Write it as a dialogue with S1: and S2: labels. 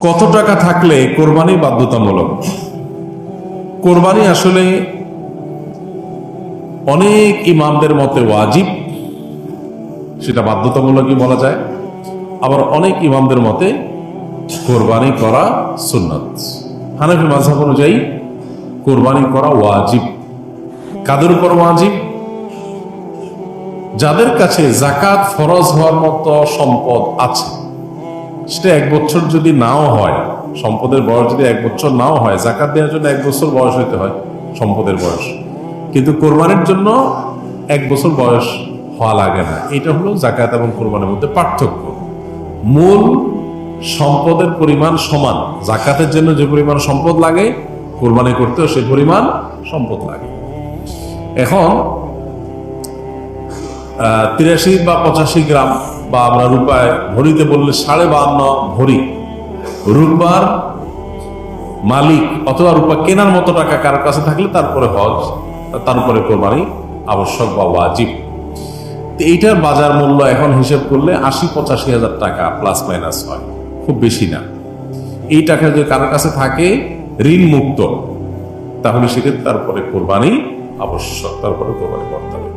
S1: কত টাকা থাকলে কোরবানি বাধ্যতামূলক? কোরবানি আসলে অনেক ইমামদের মতে ওয়াজিব, সেটা বাধ্যতামূলকই বলা যায়। আবার অনেক ইমামদের মতে কোরবানি করা সুন্নাত। হানাফি মাযহাব অনুযায়ী কোরবানি করা ওয়াজিব। কাদের উপর ওয়াজিব? যাদের কাছে যাকাত ফরজ হওয়ার মতো সম্পদ আছে, সেটা 1 বছর যদি নাও হয়, সম্পদের বয়স যদি 1 বছর নাও হয়, যাকাত দেওয়ার জন্য 1 বছর বয়স হইতে হয় সম্পদের বয়স, কিন্তু কোরবানির জন্য 1 বছর বয়স হওয়া লাগে না। এটা হলো যাকাত এবং কোরবানির মধ্যে পার্থক্য। মূল সম্পদের পরিমাণ সমান। যাকাতের জন্য যে পরিমাণ সম্পদ লাগে, কোরবানি করতেও সে পরিমাণ সম্পদ লাগে। এখন 83 বা 85 গ্রাম, বা আমরা রূপায় ভরিতে বললে 52.5 ভরি রূপার মালিক অথবা রূপা কেনার মতো টাকা কার কাছে থাকলে তারপরে হজ, তারপরে কোরবানি আবশ্যক বা ওয়াজিব। তো এইটার বাজার মূল্য এখন হিসেব করলে 80-85 হাজার টাকা প্লাস মাইনাস হয়, খুব বেশি না। এই টাকা যদি কারোর কাছে থাকে ঋণ মুক্ত, তাহলে সেক্ষেত্রে তারপরে কোরবানি আবশ্যক, তারপরে কোরবানি করতে হবে।